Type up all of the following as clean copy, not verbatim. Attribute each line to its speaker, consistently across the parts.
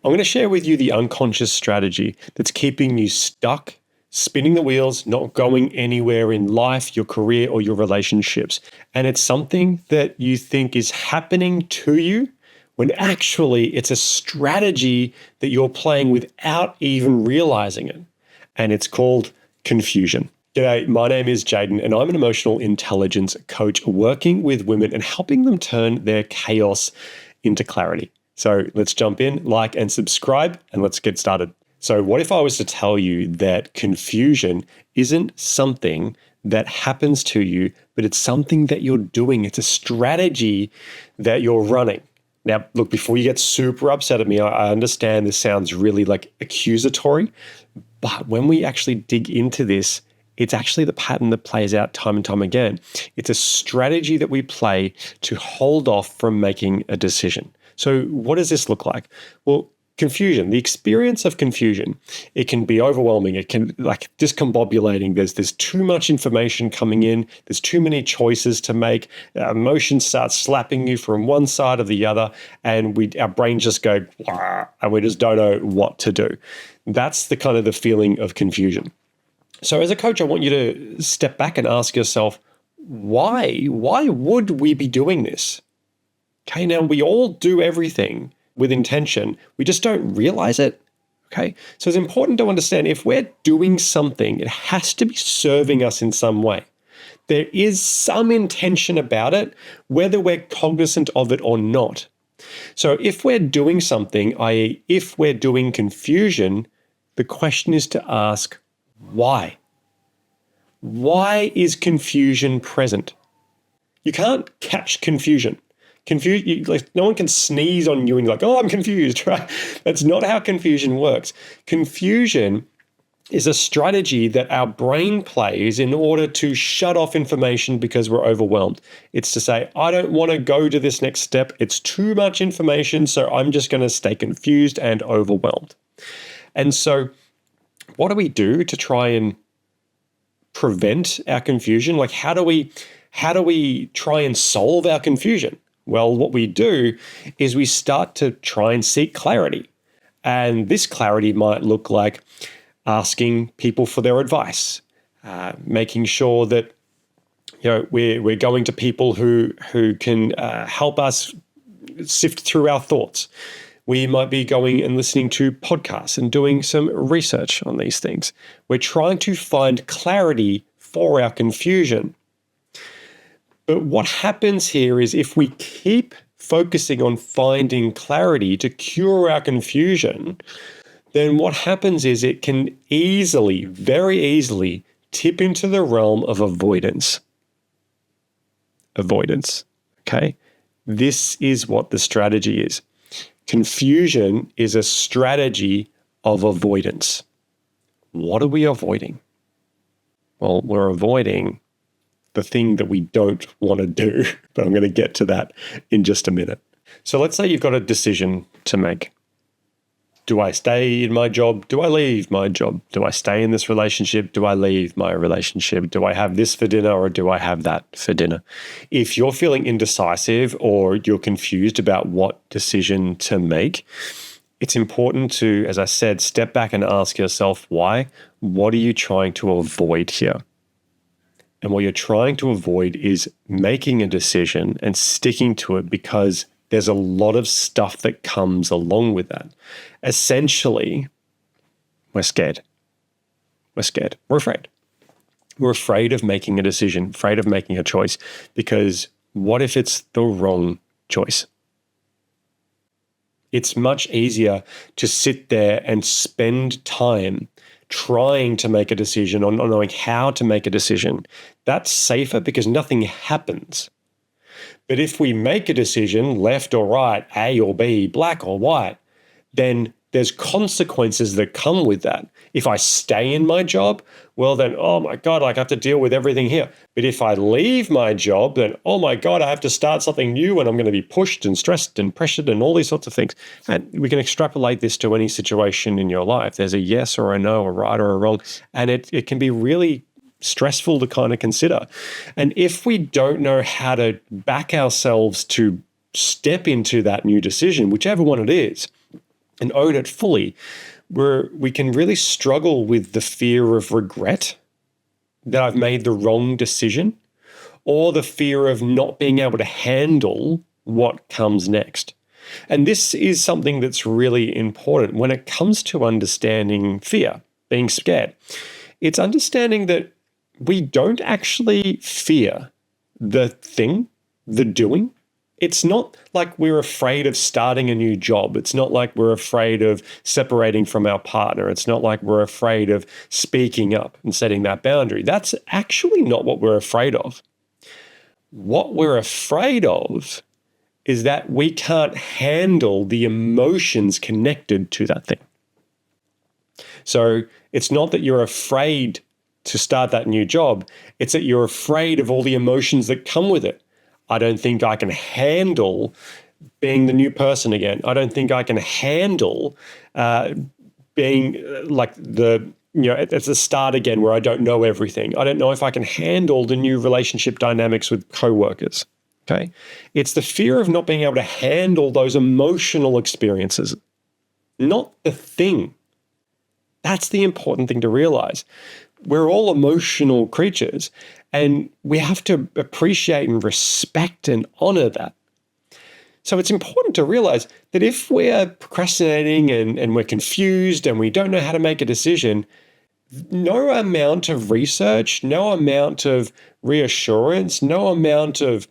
Speaker 1: I'm going to share with you the unconscious strategy that's keeping you stuck, spinning the wheels, not going anywhere in life, your career, or your relationships. And it's something that you think is happening to you when actually it's a strategy that you're playing without even realizing it. And it's called confusion. G'day, my name is Jaden, and I'm an emotional intelligence coach working with women and helping them turn their chaos into clarity. So let's jump in, like and subscribe, and let's get started. So what if I was to tell you that confusion isn't something that happens to you, but it's something that you're doing? It's a strategy that you're running. Now, look, before you get super upset at me, I understand this sounds really like accusatory, but when we actually dig into this, it's actually the pattern that plays out time and time again. It's a strategy that we play to hold off from making a decision. So what does this look like? Well, confusion, the experience of confusion, it can be overwhelming. It can like discombobulating. There's too much information coming in. There's too many choices to make. Emotions start slapping you from one side or the other, and our brains just go, "Wah," and we just don't know what to do. That's the kind of the feeling of confusion. So as a coach, I want you to step back and ask yourself, why? Why would we be doing this? Okay, now we all do everything with intention. We just don't realize it. Okay, so it's important to understand if we're doing something, it has to be serving us in some way. There is some intention about it, whether we're cognizant of it or not. So if we're doing something, i.e., if we're doing confusion, the question is to ask, why? Why is confusion present? You can't catch confusion. No one can sneeze on you and you're like, oh, I'm confused, right? That's not how confusion works. Confusion is a strategy that our brain plays in order to shut off information because we're overwhelmed. It's to say, I don't want to go to this next step. It's too much information, so I'm just going to stay confused and overwhelmed. And so what do we do to try and prevent our confusion? Like, how do we try and solve our confusion? Well, what we do is we start to try and seek clarity. And this clarity might look like asking people for their advice, making sure that we're going to people who can help us sift through our thoughts. We might be going and listening to podcasts and doing some research on these things. We're trying to find clarity for our confusion. But what happens here is if we keep focusing on finding clarity to cure our confusion, then what happens is it can easily, very easily, tip into the realm of avoidance. Avoidance, okay? This is what the strategy is. Confusion is a strategy of avoidance. What are we avoiding? Well, we're avoiding the thing that we don't want to do, but I'm going to get to that in just a minute. So let's say you've got a decision to make. Do I stay in my job? Do I leave my job? Do I stay in this relationship? Do I leave my relationship? Do I have this for dinner or do I have that for dinner? If you're feeling indecisive or you're confused about what decision to make, it's important to, as I said, step back and ask yourself why. What are you trying to avoid here? And what you're trying to avoid is making a decision and sticking to it because there's a lot of stuff that comes along with that. Essentially, we're scared. We're scared. We're afraid. We're afraid of making a decision, afraid of making a choice, because what if it's the wrong choice? It's much easier to sit there and spend time trying to make a decision or not knowing how to make a decision. That's safer because nothing happens. But if we make a decision, left or right, A or B, black or white, then there's consequences that come with that. If I stay in my job, well then, oh my God, I have to deal with everything here. But if I leave my job, then, oh my God, I have to start something new and I'm going to be pushed and stressed and pressured and all these sorts of things. And we can extrapolate this to any situation in your life. There's a yes or a no, a right or a wrong. And it can be really stressful to kind of consider. And if we don't know how to back ourselves to step into that new decision, whichever one it is, and own it fully, where we can really struggle with the fear of regret that I've made the wrong decision, or the fear of not being able to handle what comes next. And this is something that's really important when it comes to understanding fear, being scared. It's understanding that we don't actually fear the thing, the doing. It's not like we're afraid of starting a new job. It's not like we're afraid of separating from our partner. It's not like we're afraid of speaking up and setting that boundary. That's actually not what we're afraid of. What we're afraid of is that we can't handle the emotions connected to that thing. So it's not that you're afraid to start that new job. It's that you're afraid of all the emotions that come with it. I don't think I can handle being the new person again. I don't think I can handle being like it's the start again where I don't know everything. I don't know if I can handle the new relationship dynamics with coworkers. Okay. It's the fear of not being able to handle those emotional experiences, not the thing. That's the important thing to realize. We're all emotional creatures, and we have to appreciate and respect and honor that. So it's important to realize that if we're procrastinating and we're confused and we don't know how to make a decision, no amount of research, no amount of reassurance, no amount of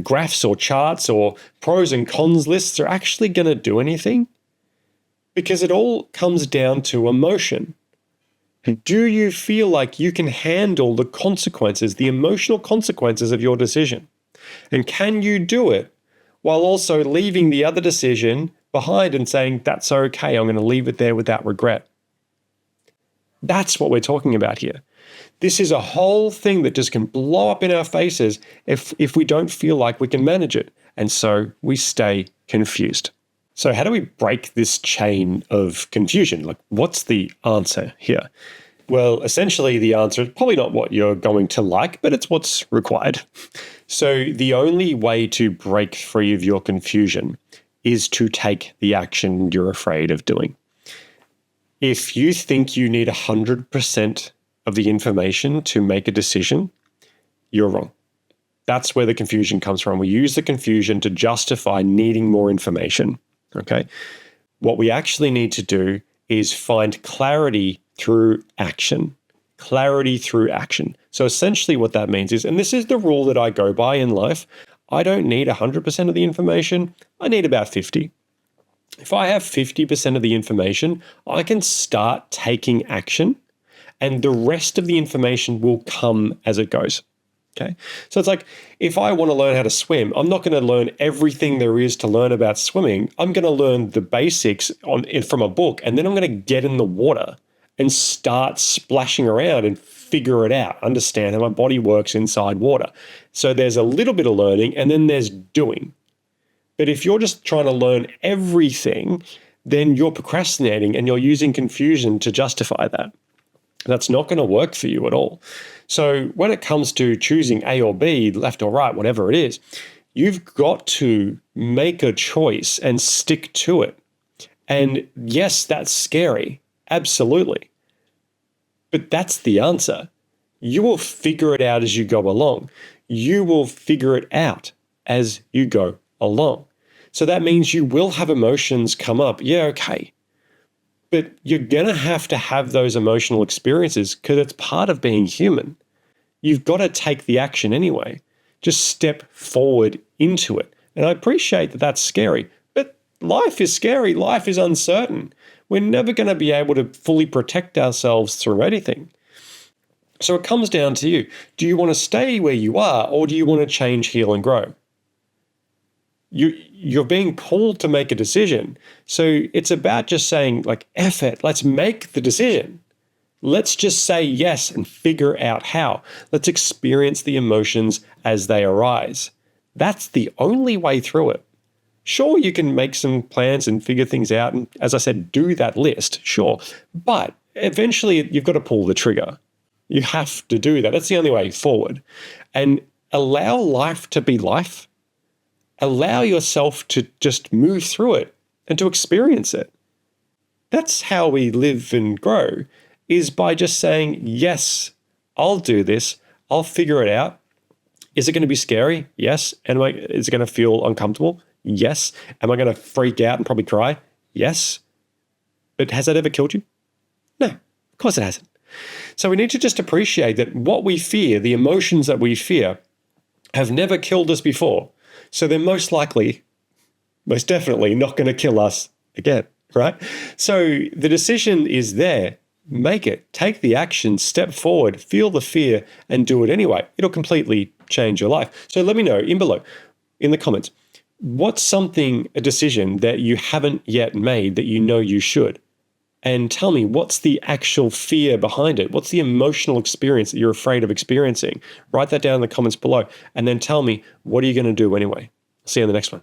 Speaker 1: graphs or charts or pros and cons lists are actually going to do anything, because it all comes down to emotion. Do you feel like you can handle the consequences, the emotional consequences of your decision? And can you do it while also leaving the other decision behind and saying, that's okay, I'm going to leave it there without regret? That's what we're talking about here. This is a whole thing that just can blow up in our faces if we don't feel like we can manage it. And so we stay confused. So how do we break this chain of confusion? Like, what's the answer here? Well, essentially the answer is probably not what you're going to like, but it's what's required. So the only way to break free of your confusion is to take the action you're afraid of doing. If you think you need 100% of the information to make a decision, you're wrong. That's where the confusion comes from. We use the confusion to justify needing more information. Okay. What we actually need to do is find clarity through action. Clarity through action. So essentially what that means is, and this is the rule that I go by in life, I don't need 100% of the information. I need about 50. If I have 50% of the information, I can start taking action, and the rest of the information will come as it goes. Okay. So it's like, if I want to learn how to swim, I'm not going to learn everything there is to learn about swimming. I'm going to learn the basics from a book, and then I'm going to get in the water and start splashing around and figure it out, understand how my body works inside water. So there's a little bit of learning, and then there's doing. But if you're just trying to learn everything, then you're procrastinating and you're using confusion to justify that. That's not going to work for you at all. So when it comes to choosing A or B, left or right, whatever it is, you've got to make a choice and stick to it. And yes, that's scary. Absolutely. But that's the answer. You will figure it out as you go along. You will figure it out as you go along. So that means you will have emotions come up. Yeah, okay. But you're going to have those emotional experiences because it's part of being human. You've got to take the action anyway. Just step forward into it. And I appreciate that that's scary, but life is scary. Life is uncertain. We're never going to be able to fully protect ourselves through anything. So it comes down to you. Do you want to stay where you are, or do you want to change, heal, and grow? You're being pulled to make a decision. So it's about just saying, like, F it, let's make the decision. Let's just say yes and figure out how. Let's experience the emotions as they arise. That's the only way through it. Sure, you can make some plans and figure things out. And as I said, do that list, sure. But eventually you've got to pull the trigger. You have to do that. That's the only way forward. And allow life to be life. Allow yourself to just move through it and to experience it. That's how we live and grow, is by just saying, yes, I'll do this. I'll figure it out. Is it going to be scary? Yes. Is it going to feel uncomfortable? Yes. Am I going to freak out and probably cry? Yes. But has that ever killed you? No, of course it hasn't. So we need to just appreciate that what we fear, the emotions that we fear, have never killed us before. So they're most definitely not going to kill us again, right? So the decision is there. Make it. Take the action, step forward, feel the fear, and do it anyway. It'll completely change your life. So let me know below in the comments, what's a decision that you haven't yet made that you know you should? And tell me, what's the actual fear behind it? What's the emotional experience that you're afraid of experiencing? Write that down in the comments below, and then tell me, what are you going to do anyway? See you in the next one.